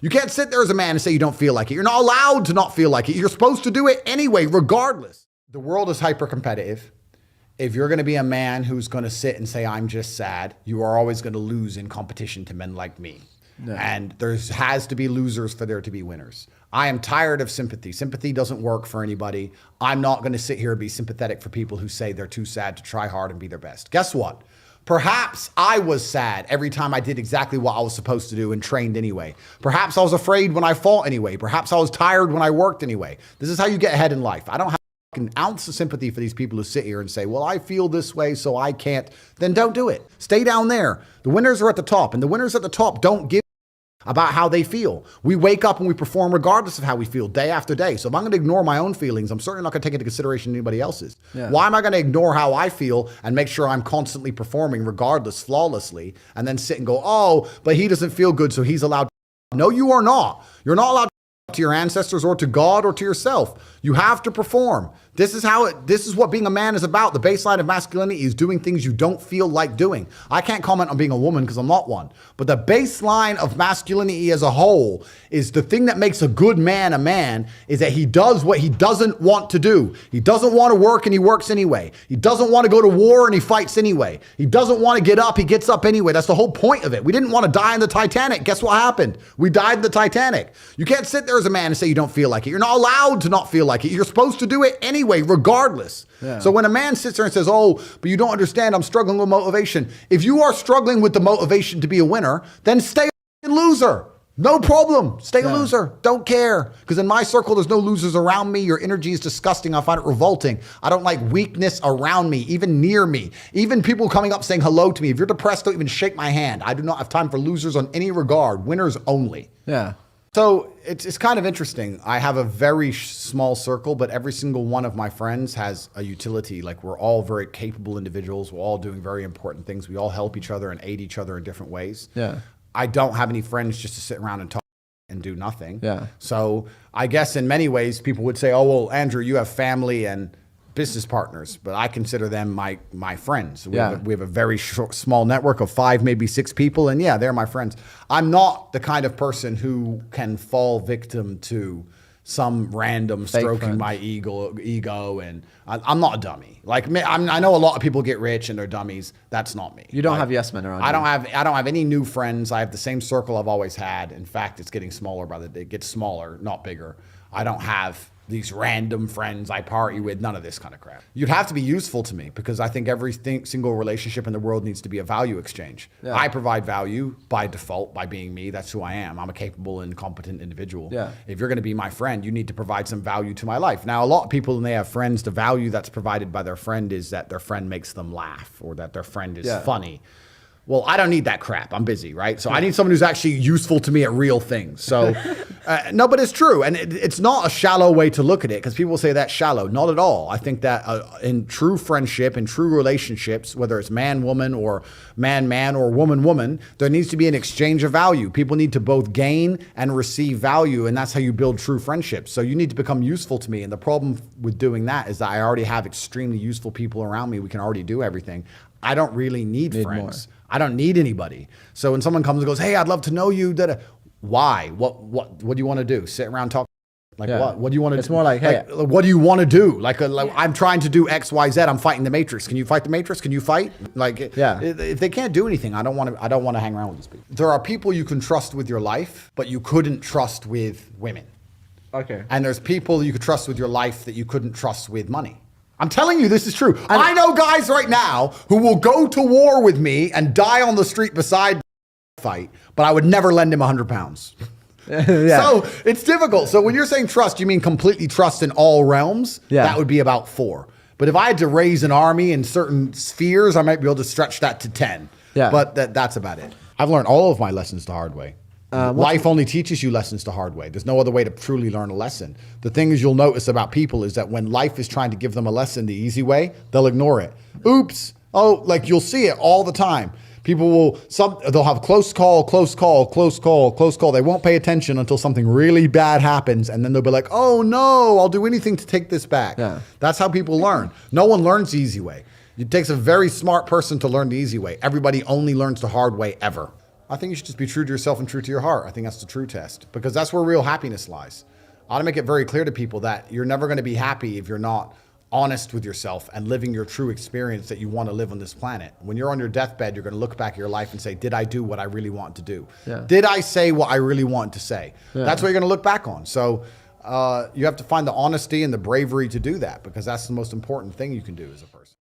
You can't sit there as a man and say you don't feel like it. You're not allowed to not feel like it. You're supposed to do it anyway, regardless. The world is hyper competitive. If you're going to be a man who's going to sit and say, I'm just sad, you are always going to lose in competition to men like me. No. And there has to be losers for there to be winners. I am tired of sympathy. Sympathy doesn't work for anybody. I'm not going to sit here and be sympathetic for people who say they're too sad to try hard and be their best. Guess what? Perhaps I was sad every time I did exactly what I was supposed to do and trained anyway. Perhaps I was afraid when I fought anyway. Perhaps I was tired when I worked anyway. This is how you get ahead in life. I don't have an ounce of sympathy for these people who sit here and say, well, I feel this way, so I can't. Then don't do it. Stay down there. The winners are at the top, and the winners at the top don't give about how they feel. We wake up and we perform regardless of how we feel day after day. So if I'm going to ignore my own feelings, I'm certainly not going to take into consideration anybody else's. Yeah. Why am I going to ignore how I feel and make sure I'm constantly performing regardless, flawlessly, and then sit and go, oh, but he doesn't feel good, so he's allowed to. No, you are not. You're not allowed to your ancestors or to God or to yourself. You have to perform. This is what being a man is about. The baseline of masculinity is doing things you don't feel like doing. I can't comment on being a woman because I'm not one. But the baseline of masculinity as a whole is the thing that makes a good man a man is that he does what he doesn't want to do. He doesn't want to work and he works anyway. He doesn't want to go to war and he fights anyway. He doesn't want to get up, he gets up anyway. That's the whole point of it. We didn't want to die in the Titanic. Guess what happened? We died in the Titanic. You can't sit there as a man and say you don't feel like it. You're not allowed to not feel like it. You're supposed to do it anyway, regardless. Yeah. So when a man sits there and says, oh, but you don't understand, I'm struggling with motivation. If you are struggling with the motivation to be a winner, then stay a loser. No problem. Stay a loser. Don't care. Because in my circle, there's no losers around me. Your energy is disgusting. I find it revolting. I don't like weakness around me, even near me. Even people coming up saying hello to me. If you're depressed, don't even shake my hand. I do not have time for losers on any regard. Winners only. Yeah. So it's kind of interesting. I have a very small circle, but every single one of my friends has a utility. Like we're all very capable individuals. We're all doing very important things. We all help each other and aid each other in different ways. Yeah. I don't have any friends just to sit around and talk and do nothing. Yeah. So I guess in many ways people would say, oh, well, Andrew, you have family and business partners, but I consider them my friends. We have a very small network of 5, maybe 6 people. And yeah, they're my friends. I'm not the kind of person who can fall victim to some random stroking my ego. And I'm not a dummy. Like I know a lot of people get rich and they're dummies. That's not me. You don't have yes men around. I don't have any new friends. I have the same circle I've always had. In fact, it's getting smaller by the day. It gets smaller, not bigger. I don't have these random friends I party with, none of this kind of crap. You'd have to be useful to me because I think every single relationship in the world needs to be a value exchange. Yeah. I provide value by default by being me. That's who I am. I'm a capable and competent individual. Yeah. If you're going to be my friend, you need to provide some value to my life. Now, a lot of people, when they have friends, the value that's provided by their friend is that their friend makes them laugh or that their friend is funny. Well, I don't need that crap. I'm busy, right? So I need someone who's actually useful to me at real things. So, no, but it's true. And it's not a shallow way to look at it because people say that's shallow. Not at all. I think that in true friendship, in true relationships, whether it's man-woman or man-man or woman-woman, there needs to be an exchange of value. People need to both gain and receive value, and that's how you build true friendships. So you need to become useful to me. And the problem with doing that is that I already have extremely useful people around me. We can already do everything. I don't really need friends. More. I don't need anybody. So when someone comes and goes, hey, I'd love to know you. Why? What do you want to do? Sit around talk? Like what? What do you want to do? It's more like, hey. What do you want to do? Like I'm trying to do X, Y, Z. I'm fighting the Matrix. Can you fight the Matrix? Can you fight? If they can't do anything, I don't want to hang around with these people. There are people you can trust with your life, but you couldn't trust with women. Okay. And there's people you could trust with your life that you couldn't trust with money. I'm telling you, this is true. I know guys right now who will go to war with me and die on the street beside me fight, but I would never lend him 100 pounds. So it's difficult. So when you're saying trust, you mean completely trust in all realms? Yeah. That would be about 4. But if I had to raise an army in certain spheres, I might be able to stretch that to 10. Yeah. But that's about it. I've learned all of my lessons the hard way. Life only teaches you lessons the hard way. There's no other way to truly learn a lesson. The things you'll notice about people is that when life is trying to give them a lesson the easy way, they'll ignore it. Oops. Oh, like you'll see it all the time. People they'll have close call. They won't pay attention until something really bad happens. And then they'll be like, oh no, I'll do anything to take this back. Yeah. That's how people learn. No one learns the easy way. It takes a very smart person to learn the easy way. Everybody only learns the hard way ever. I think you should just be true to yourself and true to your heart. I think that's the true test, because that's where real happiness lies. I want to make it very clear to people that you're never going to be happy if you're not honest with yourself and living your true experience that you want to live on this planet. When you're on your deathbed, you're going to look back at your life and say, did I do what I really want to do? Yeah. Did I say what I really want to say? Yeah. That's what you're going to look back on. So you have to find the honesty and the bravery to do that, because that's the most important thing you can do as a person.